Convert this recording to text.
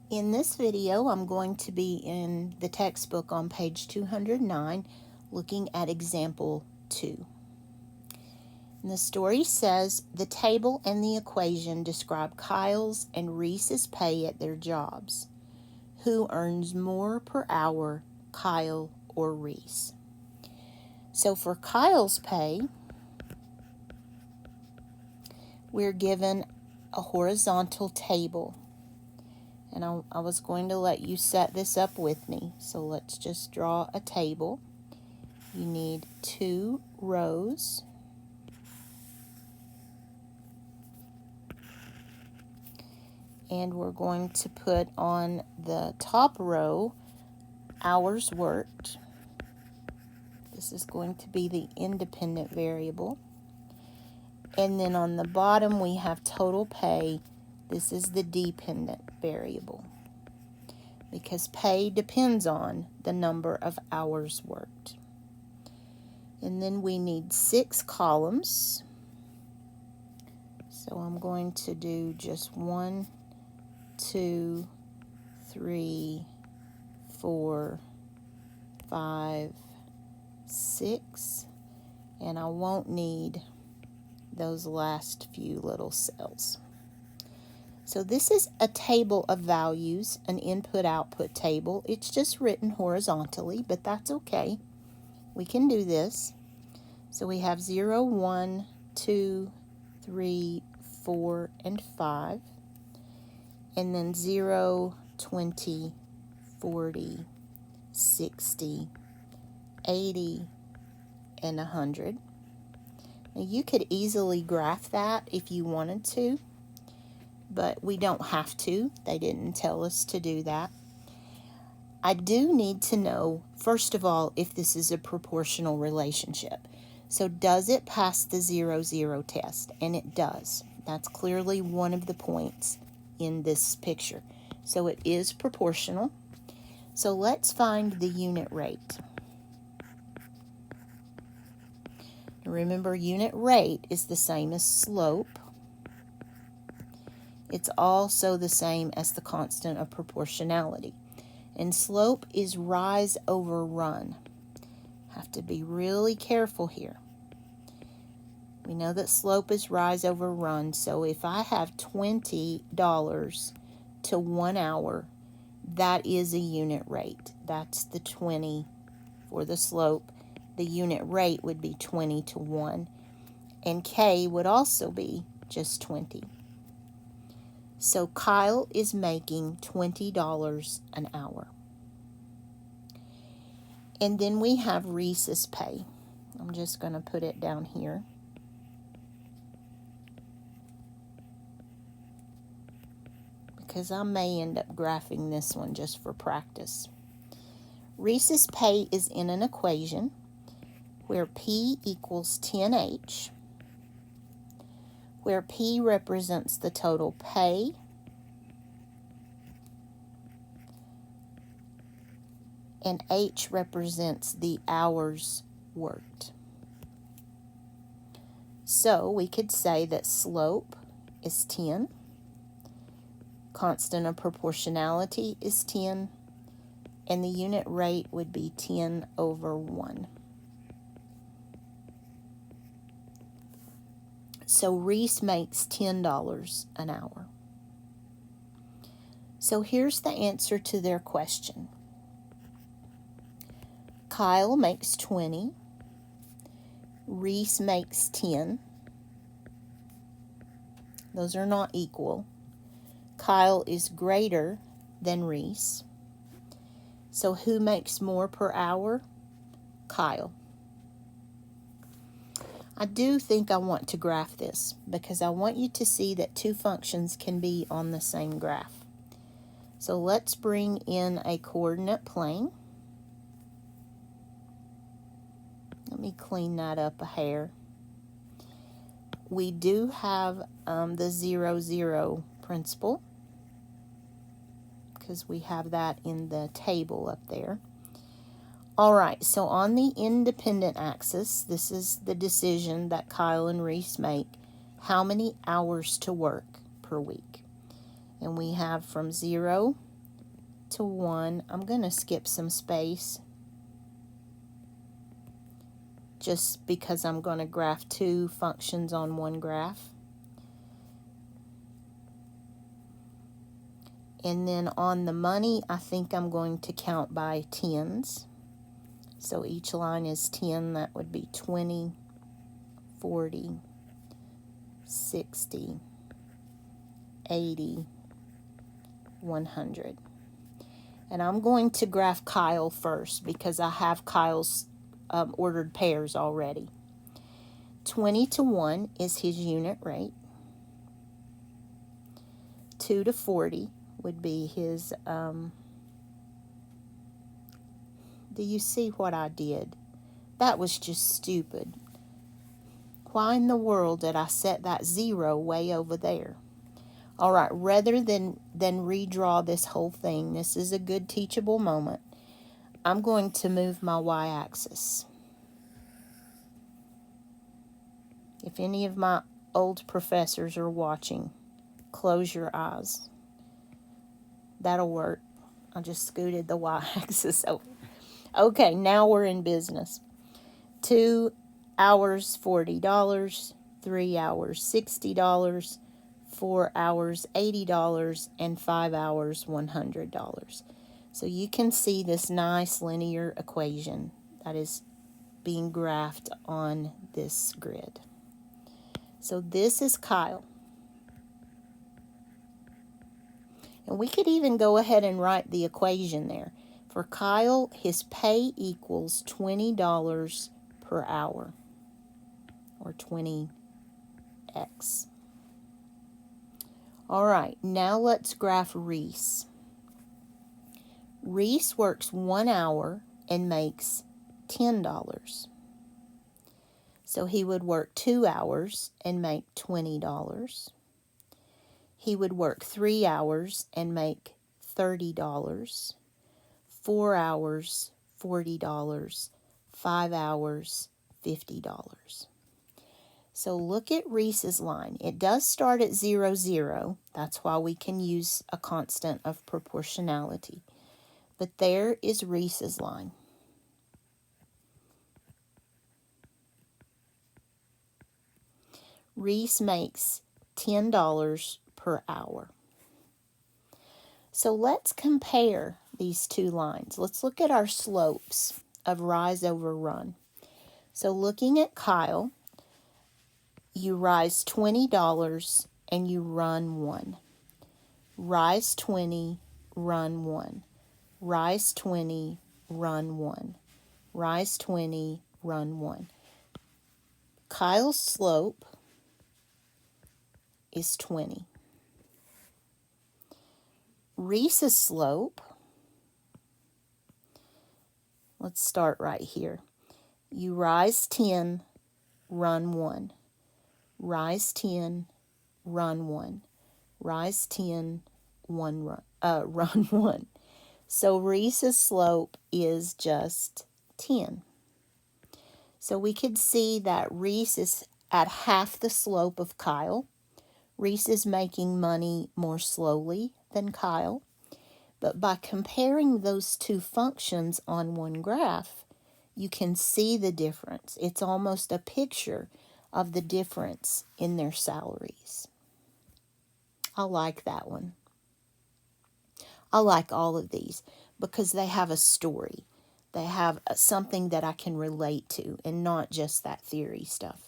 In this video, I'm going to be in the textbook on page 209, looking at example 2. And the story says, the table and the equation describe Kyle's and Reese's pay at their jobs. Who earns more per hour, Kyle or Reese? So for Kyle's pay, we're given a horizontal table. And I was going to let you set this up with me. So let's just draw a table. You need 2 rows. And we're going to put on the top row hours worked. This is going to be the independent variable. And then on the bottom we have total pay. This is the dependent variable, because pay depends on the number of hours worked. And then we need 6 columns. So I'm going to do just 1, 2, 3, 4, 5, 6, and I won't need those last few little cells. So this is a table of values, an input-output table. It's just written horizontally, but that's okay. We can do this. So we have 0, 1, 2, 3, 4, and 5. And then 0, 20, 40, 60, 80, and 100. Now you could easily graph that if you wanted to, but we don't have to. They didn't tell us to do that. I do need to know, first of all, if this is a proportional relationship. So does it pass the 0-0 test? And it does. That's clearly one of the points in this picture. So it is proportional. So let's find the unit rate. Remember, unit rate is the same as slope. It's also the same as the constant of proportionality. And slope is rise over run. Have to be really careful here. We know that slope is rise over run, so if I have $20 to 1 hour, that is a unit rate. That's the 20 for the slope. The unit rate would be 20 to 1, and K would also be just 20. So Kyle is making $20 an hour. And then we have Reese's pay. I'm just going to put it down here. Because I may end up graphing this one just for practice. Reese's pay is in an equation where P equals 10H, where P represents the total pay, and H represents the hours worked. So we could say that slope is 10, constant of proportionality is 10, and the unit rate would be 10 over 1. So Reese makes $10 an hour. So here's the answer to their question. Kyle makes 20. Reese makes 10. Those are not equal. Kyle is greater than Reese. So who makes more per hour? Kyle. I do think I want to graph this because I want you to see that 2 functions can be on the same graph. So let's bring in a coordinate plane. Let me clean that up a hair. We do have the 0-0 principle because we have that in the table up there. All right, so on the independent axis, this is the decision that Kyle and Reese make, how many hours to work per week. And we have from 0 to 1. I'm going to skip some space just because I'm going to graph 2 functions on one graph. And then on the money, I think I'm going to count by tens. So each line is 10. That would be 20, 40, 60, 80, 100. And I'm going to graph Kyle first because I have Kyle's ordered pairs already. 20 to 1 is his unit rate. 2 to 40 would be his, do you see what I did? That was just stupid. Why in the world did I set that 0 way over there? All right, rather than redraw this whole thing, this is a good teachable moment, I'm going to move my y-axis. If any of my old professors are watching, close your eyes. That'll work. I just scooted the y-axis over. Okay, now we're in business. 2 hours, $40. 3 hours, $60. 4 hours, $80. And 5 hours, $100. So you can see this nice linear equation that is being graphed on this grid. So this is Kyle. And we could even go ahead and write the equation there. For Kyle, his pay equals $20 per hour, or 20x. All right, now let's graph Reese. Reese works 1 hour and makes $10. So he would work 2 hours and make $20. He would work 3 hours and make $30. 4 hours, $40. 5 hours, $50. So look at Reese's line. It does start at 0, 0. That's why we can use a constant of proportionality. But there is Reese's line. Reese makes $10 per hour. So let's compare these two lines. Let's look at our slopes of rise over run. So looking at Kyle, you rise $20 and you run 1. Rise 20, run 1. Rise 20, run 1. Rise 20, run 1. Kyle's slope is 20. Reese's slope, let's start right here. You rise 10, run 1. Rise 10, run 1. Rise 10, run 1. So Reese's slope is just 10. So we could see that Reese is at half the slope of Kyle. Reese is making money more slowly than Kyle. But by comparing those two functions on one graph, you can see the difference. It's almost a picture of the difference in their salaries. I like that one. I like all of these because they have a story. They have something that I can relate to and not just that theory stuff.